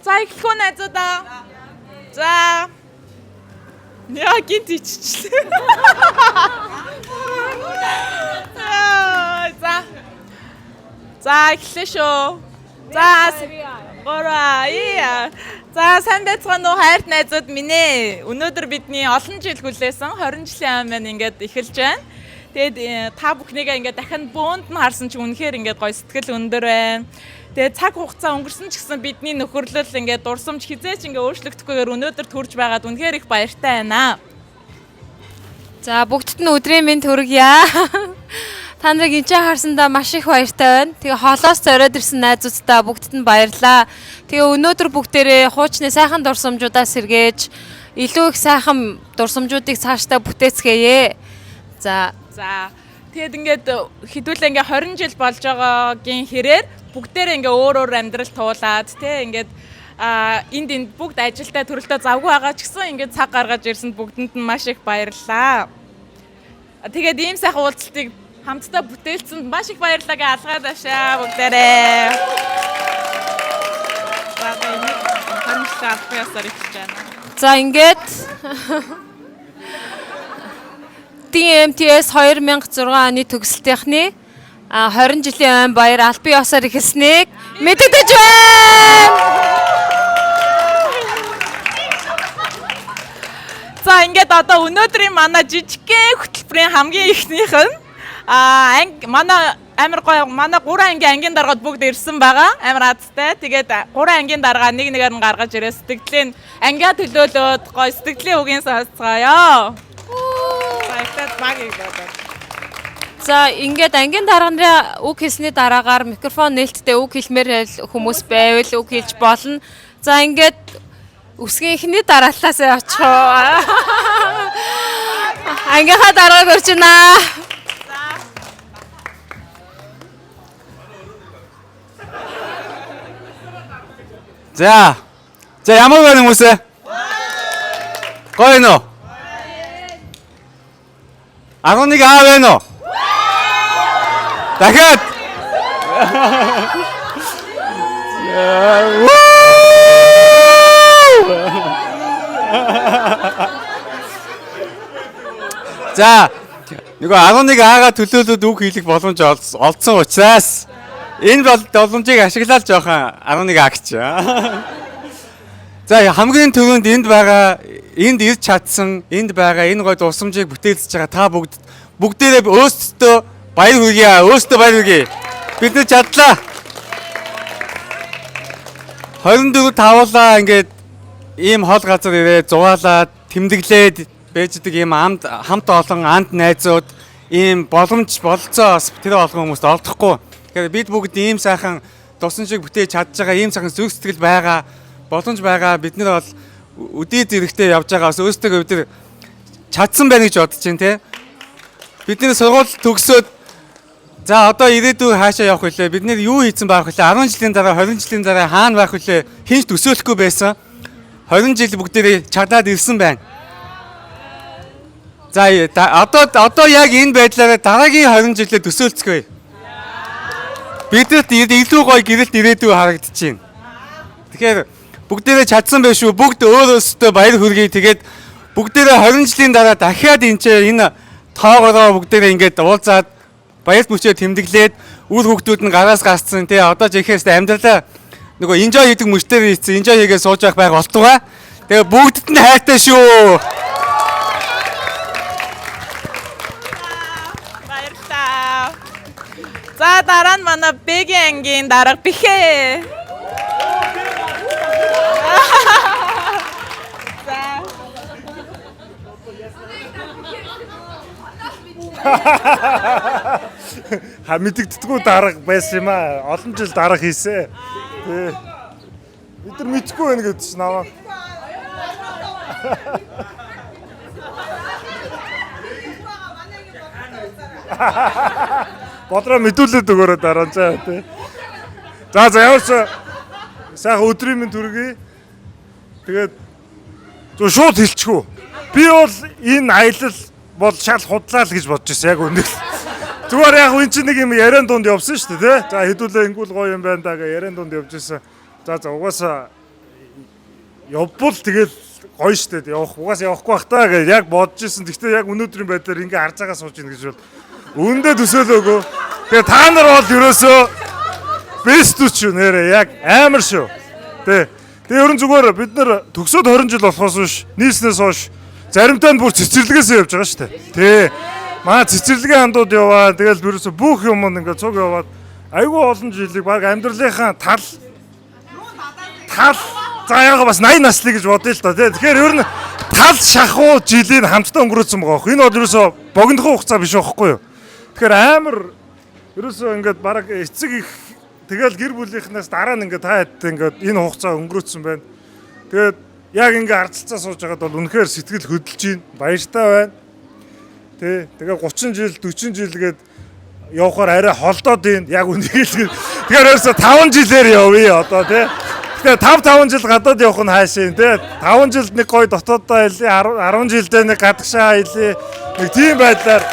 За эхлэх үү найзуудаа. За. Яа гинт иччихлээ. За эхлэе шүү. За сайн байцгаана уу хайрт найзууд минь ээ. Өнөөдөр бидний олон жил хүлээсэн 20 жилийн ам маань ингээд эхэлж байна. Тэгээд та бүхнийгээ ингээд дахин бөөнд нь харсан чи үнэхээр ингээд гоё сэтгэл өндөр байна. Тэгээд цаг хугацаа өнгөрсөн ч гэсэн бидний нөхөрлөл ингээд дурсамж хизээч ингээд өөрчлөгдөхгүйгээр өнөөдөр төрж байгаад үнэхээр их баяртай байна. За бүгдд нь өдрийн мэнд хүргье. Та нарыг энэ харсандаа маш их баяртай байна. Тэгээ хоолоос зориод ирсэн найзуудтай бүгдд нь баярлаа. Тэгээ өнөөдөр бүгдээрээ хуучны сайхан дурсамжуудаас сэргээж илүү их сайхан дурсамжуудыг цаашдаа бүтээцгээе. За тэгээд ингээд хэдүүлээ ингээд 20 жил болж байгаагийн хэрээр бүгдээрээ ингээд өөр амьдрал туулаад ингээд энд бүгд ажилдаа төрөлтөө завгүй байгаа ч гэсэн ингээд цаг гаргаж ирсэнд бүгдэнд нь маш их баярлалаа. Тэгээд ийм сайхан уулзалтыг хамтдаа бүтээлцэнд маш их баярлалаа гэж алгаад авшаа бүгдээрээ. За ингээд DMTS 2006 оны төгсөлтийнхний 20 жилийн ам баяр аль бие осоор ихэлснийг мэдэгдэж байна. За ингээд одоо өнөөдрийн манай жижигхэн хөтөлбөрийн хамгийн ихнийх нь манай амар гоё манай 3 ангийн даргад бүгд ирсэн байгаа. Амар азтай. Тэгээд 3 ангийн дарга нэг нэгээр нь гаргаж ирээ сэтгэлийн ангиа төлөөлөөд гоё сэтгэлийн үгийн сонсцгоё. За ингээд ангийн дарганы үг хэлсний дараагаар микрофон нээлттэй үг хэлмээр хүмүүс байвал үг хэлж болно. За ингээд үсгийн ихний дарааллаас очих. Ангийнхаа даргааг өрчнө. За ямар байна хүмүүс? Гоё нөө. 11 байна уу? Дахиад. За нөгөө 11А-га төлөөлөд үг хэлэх боломж олдсон учраас энэ боломжийг ашиглаад жоохон 11А гэж. За хамгийн түрүүнд энд ирж чадсан, энд байгаа энэ гой дурсамжийг бүтээлж байгаа та бүгдээрээ өөрсдөө баяр хүргэе. Бид нар чадлаа. 24 тавлаа ингээд ийм хол газар ирээд зугаалаад тэмдэглээд бэждэг ийм хамт олон анд найзууд ийм болцоо тэр олон хүмүүст олдохгүй. Тэгэхээр бид бүгд ийм сайхан дурсамжийг бүтээж чадж байгаа, ийм сайхан зүрх сэтгэл байгаа, боломж байгаа. Бид нар бол үдий зэрэгтэй явж байгаас өөрсдөө бид нар чадсан байна гэж бодож байна те. Бидний сургууль төгсөөд за одоо ирээдүйн хаашаа явах вүлээ? Бид нэр юу хийсэн байх вүлээ? 10 жилийн дараа, 20 жилийн дараа хаана байх вүлээ? Хинч төсөөлөхгүй байсан. 20 жил бүгдээрээ чадаад ирсэн байна. За одоо яг энэ байдлаараа дараагийн 20 жилээ төсөөлцгөөе. Бидэд илүү гоё гэрэлт ирээдүй харагдчихээн. Тэгэхээр бүгдээрээ чадсан байх шүү. Бүгд өөрөөсөө баяр хүргэе. Тэгээд бүгдээрээ 20 жилийн дараа дахиад энэ тоогороо бүгдээрээ ингээд уулзаад баяр бүчээ тэмдэглээд үр хүүхдүүд нь гараас гарцсан тий одоо жихээс амьдралаа нөгөө enjoy хийдэг мөчтөр хийсэн enjoy хийгээ сууж байх болтугай. Тэгээ бүгдд нь хайртай шүү. Баярлалаа. За дараа нь манай Бэгийн ангийн дарга Бихээ. Мэдэгддэггүй дарга байсан юм аа. Олон жил дарга хийсэн. Бид нар мэдгүй байна гэдэг чинь наваа. Бодроо мэдүүлээд өгөөрэй дараа нь тий. За яваач. Сайхан өдрийн мэнд хүргэе. Тэгээд шууд хэлчихв. Би бол энэ аялал бол шал худлаа л гэж бодож байсан яг үнэ. Зүгээр яг энэ чинь нэг юм яриан дунд явсан шүү дээ тий. За хэдүүлээ ингүүл гоё юм байна да гэ яриан дунд явж байсан. За угаасаа явбал тэгэл гоё штэ явах угаас явахгүй бах таа гэж яг бодож исэн. Гэхдээ яг өнөөдрийн байдлаар ингээ харж байгаа сууж ийн гэж бол өндөө төсөөлөөгөө. Тэгээ та нар бол ерөөсөө бест үуч юу нэрээ яг амар шүү. Тэгээ ерөн зүгээр бид нар төгсөөд 20 жил болохоос биш нийснээс хойш заримдаа бүр цэцэрлэгээсээ явж байгаа штэ. Тий. Маа цэцэрлэгээ хандууд яваа. Тэгэл ерөөсөө бүх юм ингээ цуг яваад айгүй олон жилиг баг амьдралынхаа тал за яага бас 80 наслыг гэж бодъё л доо тий. Тэгэхээр ер нь тал шахуу жилийн хамтдаа өнгөрөөсөн байгаа. Энэ бол ерөөсөө богинохон хугацаа биш байхгүй юу? Тэгэхээр амар ерөөсөө ингээд баг эцэг их тэгэл гэр бүлийнхнээс дараа нь ингээд та хэд ингээд энэ хугацаа өнгөрөөсөн байна. Тэгээд яг ингээд арцалцаа сууж байгаад бол үнэхээр сэтгэл хөдлөж байна. Баяртай байна. Тэ тэгээ 30 жил 40 жил гээд явахаар арай холдоод байна. Яг үнийг л тэгэхээр ерөөсөө 5 жилээр явъя одоо тий. Тэгээ 5 жил гадаад явах нь хаашаа юм тий. 5 жилд нэг гой дотооддоо хэлээ 10 жилдээ нэг гадагшаа хэлээ. Нэг тийм байдлаар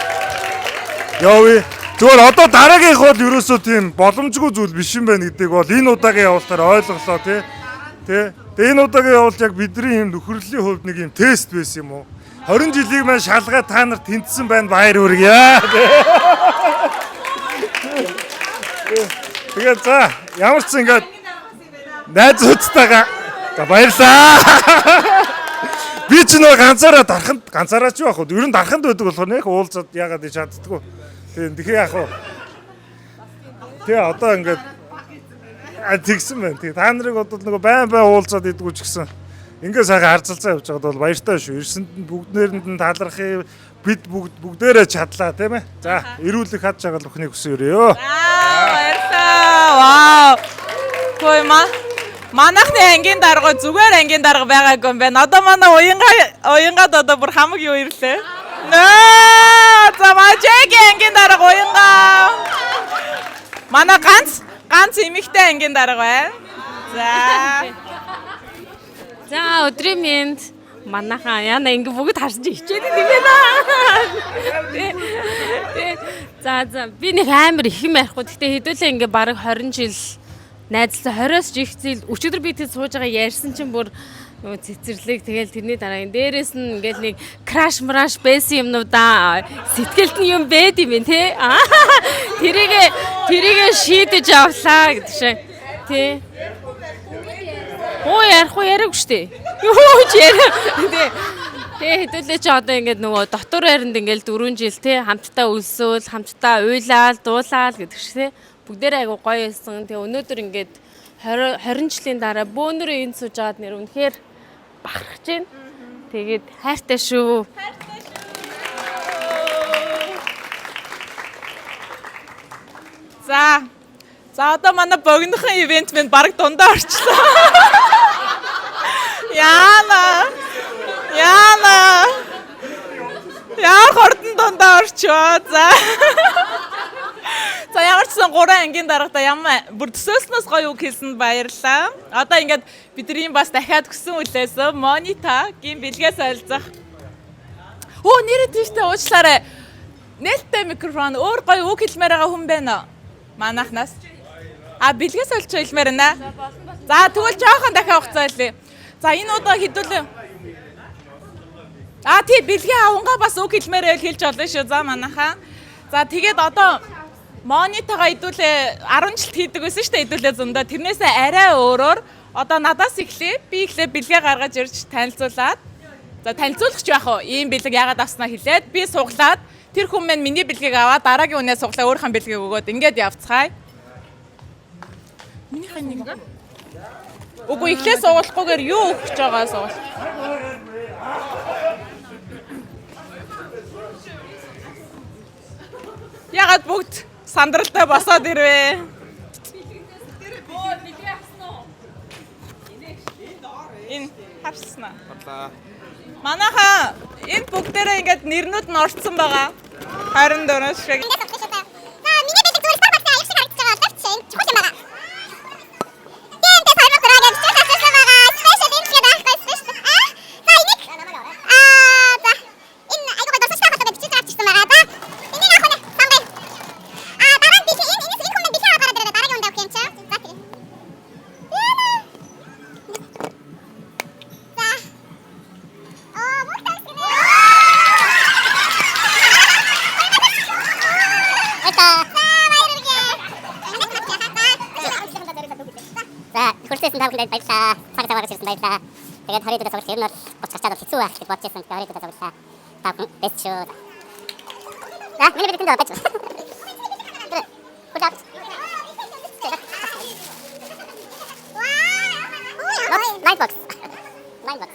явъя. Зүгээр одоо дараагийнх бол ерөөсөө тийм боломжгүй зүйл биш юм байна гэдгийг бол энэ удаагийн явуултаар ойлголоо тий. Тэгээ энэ удаагийн явуулт яг бидний юм нөхөрлөлийн хувьд нэг юм тест байсан юм уу? 20 жилийг маань шалгаад та нар тэнцсэн байна баяр хүргье. Тэгээд за ямар ч ингээд найзуудтайгаа за баярлаа. Би ч нөө ганцаараа ч яах вэ? Ер нь дарханд байдаг болохоор нэг уулзаад яагаад гэж чаддгүй. Тэгэхээр яах вэ? Тэгээ одоо ингээд тэгсэн байна. Тэгээ та нарыг бодвол нөгөө байн уулзаад идэггүй ч гэсэн ингээд сайхан харцалцаа явж байгаад бол баяртай шүү. Ирсэнд нь бүгднээрэнд нь талархъя. Бид бүгдээрээ чадлаа тийм ээ. За, эрүүлэх хад жагаал өхнийг хүсээрээ. Баярлалаа. Вау. Хөөе манайхны ангийн дарга зүгээр ангийн дарга байгаагүй юм байна. Одоо манай уянгад одоо бүр хамаг юу ирлээ. Наа, за мажигийн ангийн дарга уянгаа. Манай ганц эмэгтэй ангийн дарга байна. За өдрийн мэнд манайхаа яна ингэ бүгд харсан чи хичээд юм байна. За би нэг амар их юм ярихгүй. Гэхдээ хэдүүлээ ингээ бараг 20 жил найзлаа 20-оос ч их зил өчигдөр би тэд сууж байгаа ярьсан чинь бүр цэцэрлэг тэгэл тэрний дараа дээрээс нь ингээл нэг краш мраш байсан юмнуудаа сэтгэлд нь юм бэд юм тий. Тэрийгэ шийдэж авлаа гэдэг шиг тий. Оо ярихгүй яриаг штэ. Юу ч яриа. Тэгээ хэдүүлээ чи одоо ингээд нөгөө дотор байранд ингээд 4 жил тий хамтдаа өлсөөл, хамтдаа уйлаал, дуулаал гэдэг шиг тий. Бүгдээрээ айгу гоё байсан. Тэгээ өнөөдөр ингээд 20 жилийн дараа бөөнөрөө энд сууж байгаад нэр үнэхээр бахархаж байна. Тэгээд хайртай шүү. За одоо манай богинохон ивент минь баг дундаа орчлоо. Яна. Яа хурдан дундаа орчоо. За ямар ч сан 3 ангийн даргатай ямар бүр төсөөснөөс гоё үг хэлсэнд баярлалаа. Одоо ингээд бидний бас дахиад гүсэн үлээсэн Монита гин бэлгээс ойлзах. Оо нэрээ тийштэй уучлаарай. Нээлттэй микрофон өөр гоё үг хэлмээр байгаа хүн байна уу? Манайхнаас. Бэлгээс олж хэлмээр байна. За тэгвэл жоохон дахиад хугацаа хэлье. За энэ удаа хэдүүлээ. Тий бэлгээ авангаа бас үг хэлмээр хэлж болно шүү. За манайхаа. За тэгээд одоо Монитагаа хэдүүлээ 10 жилд хийдэг байсан шүү дээ хэдүүлээ зөндөө. Тэрнээсээ арай өөрөөр одоо надаас эхлэе. Би эхлээ бэлгээ гаргаж ирж танилцуулаад. За танилцуулах ч яах вэ? Ийм бэлэг яагаад авснаа хэлээд би суглаад тэр хүн маань миний бэлгийг аваад дараагийн үнээс суглаа өөрийнхөө бэлгийг өгөөд ингээд явцгаая. Минийхэн нэг. Үгүй эхлээ суулгахгүйгээр юу өгч байгаа суул. Ягаад бүгд сандралтай босоод ирвэ. Энэ харснаа. Манайха энэ бүгдээрээ ингээд нэрнүүд нь орцсон байгаа. 24-өөс шиг. таавал баярлаа. Цаг цагаар ирсэн баярлаа. Тэгээд хоригдоо зогсох юм бол буц гачаад хэцүү байх гэж бодож байсан. Тэгээд хоригдоо зогслаа. Таавал бэст шүү. Миний бидэнд байгаа ч. Lightbox. Lightbox.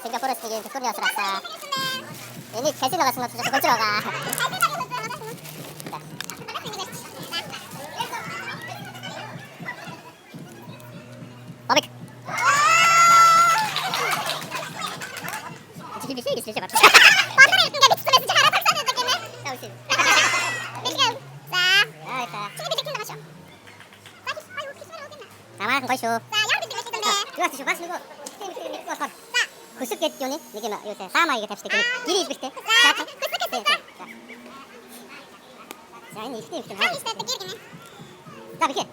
Сингапураас тэгээд Түркийн явсараа. Энийг казино гасан нь ч гочроо байгаа. Бабик. Чи би хийх гэж байна. Батар ингэ бицсэн чи хараа тагсаад байдаг юм ээ. Тавши. Бэлгэн. За. Аа. Чи би тэгэх юм байна. Аюу кисмэр өгнө. Тамаа гойшоо. За, яа бид тэгэх юм бэ? Юу ч бас нөгөө. За. Хөсөг гэдэг юу нэг юм юу те хаамаа гэж тавьчихдаг. Гэрээ избэртэй. За. Хөсөг гэдэг. За энэ ихтэй ихтэй. Аа ихтэй гэр гинэ. За бикэ.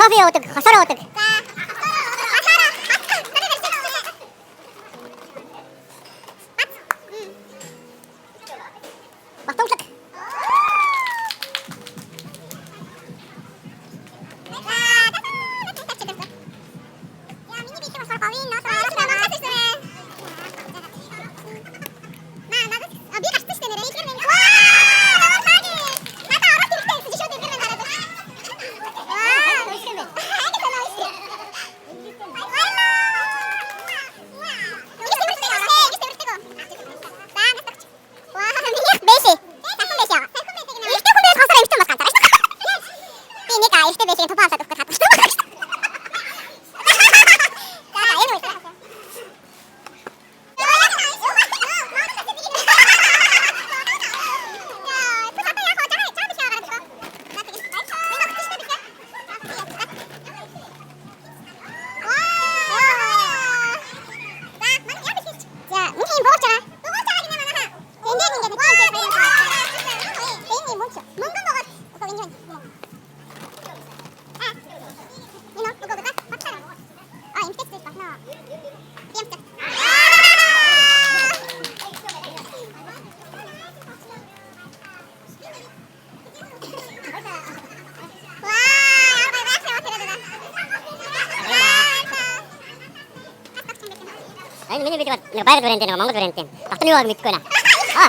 Кофе уудаг, хосоор уудаг. Батонлог. Миний видео байгаль вариант нэг Монгол вариант. Татны юуг мэдгүй байна.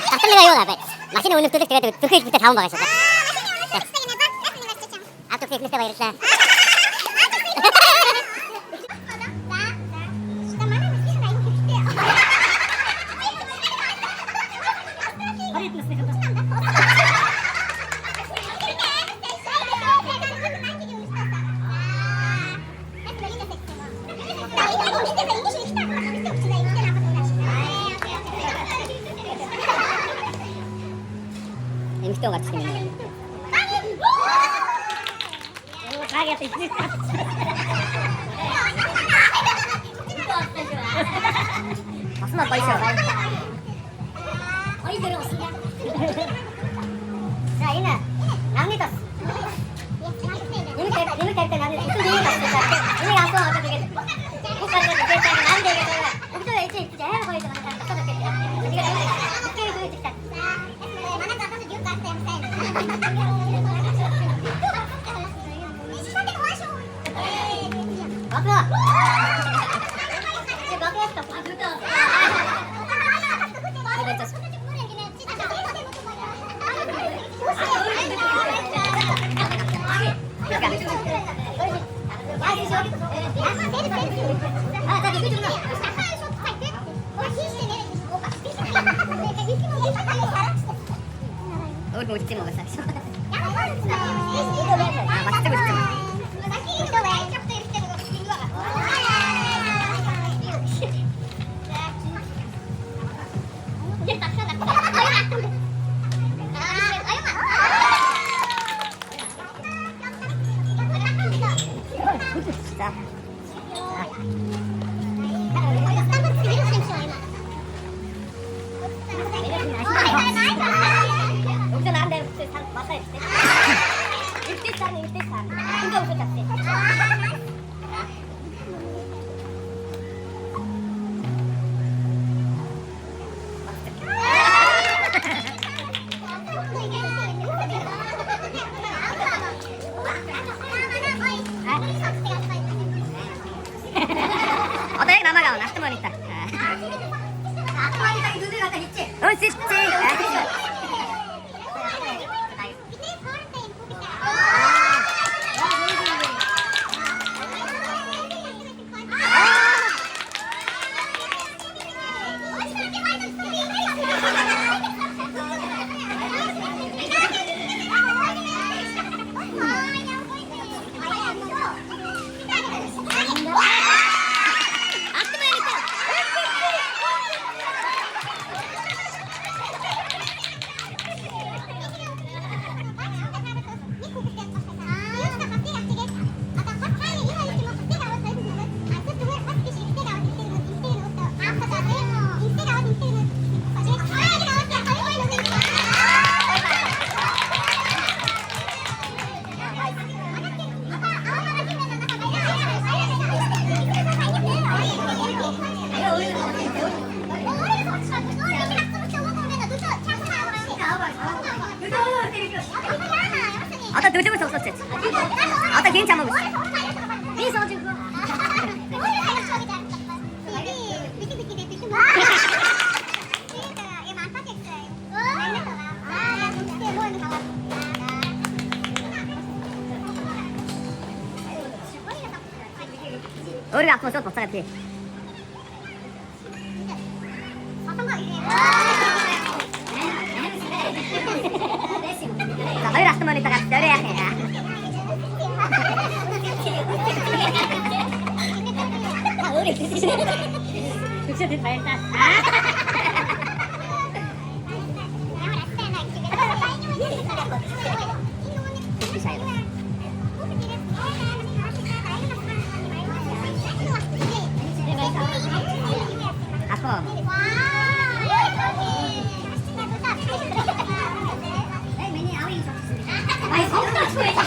Татны юу вэ? Машины үнэтэй тэгээд төрхөж бүтээ таван байгаа шүү. Техниктэй баярлалаа. Эмэгтэй гарч ирсэн юм. Басна баясаа. Ой дөрөв усна. За энэ. Намны тас. Энэ картаа намны тас. Энэ яасаа одоо тэгээд. Бүгд тэгээд нам тэгээд. Бүгд эцээ яа гоё юм байна. Тэгээд манай гадаад юу гартаа юм сайн. Бага. Ой, 뭐 찍는 거야, 사실. 맛있게 먹자. 어때 남아가 나한테 보니까. 아빠한테 눈을 갖다 있지. 있지. 아까 도저히 없었지. 아까 괜찮아 보시. 미소 주고. 우리 앞으로 좀 벗어야 돼. غير احتمال تغسل يا اخي Aku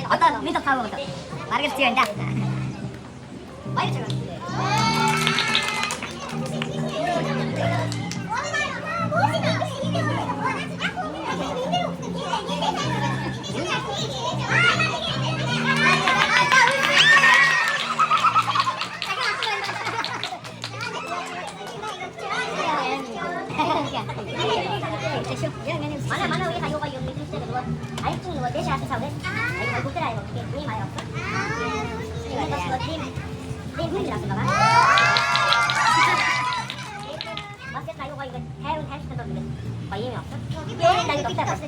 어떤 민족 타고부터 말을 지어야 한다. 많이 찍어. mana udah kayu kayu itu sudah kedua. Ayo king dua desa asal saudara. Ayo kayu kita ayo ini mai apa? Ini kita sudah ini jelas banget. Masih kayu kayu hair kita tuh bilang. Bayi ni apa? Ini dari kita pasti.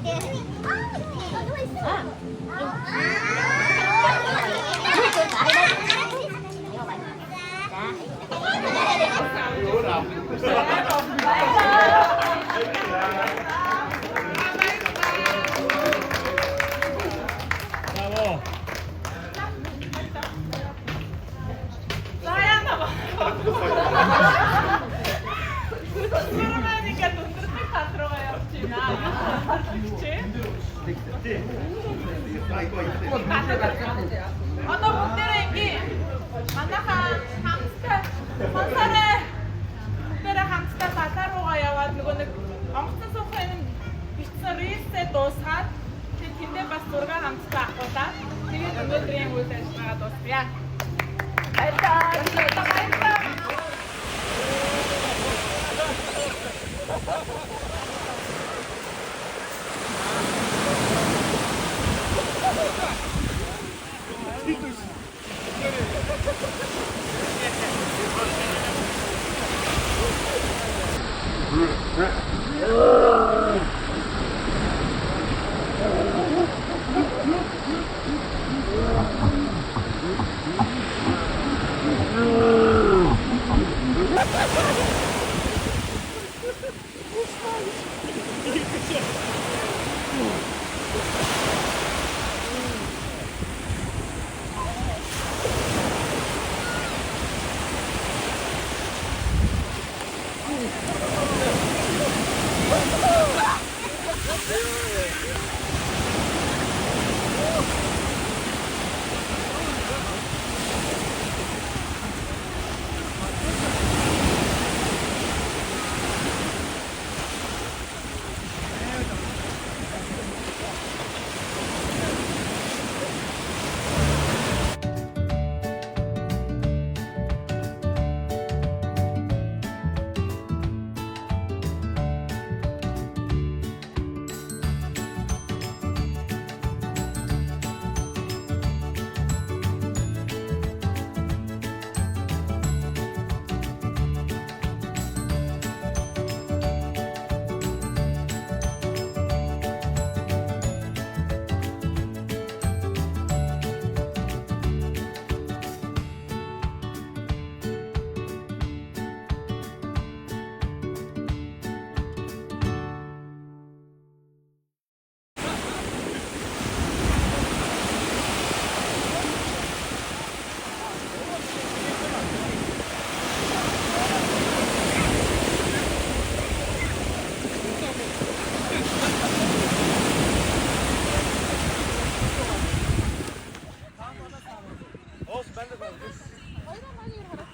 Sayang naman. Kaya doon ka 들어가야 지나. Одоо бүгдээрээ ингээ манайхан хамтдаа консараа бүгдээрээ хамтдаа базар руугаа яваад нөгөө нэг онгоцон суухын бичсэн рилсээ дуусгаад тэндээ бас зураг хамтдаа авахудаа тэгээд өнөөдрийн үйл ажиллагаа дуусгая. Баярлалаа.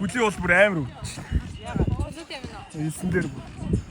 Хүлээ бол бүр амар өвдөж. Яагаад? Хэлсэн дээр бүр.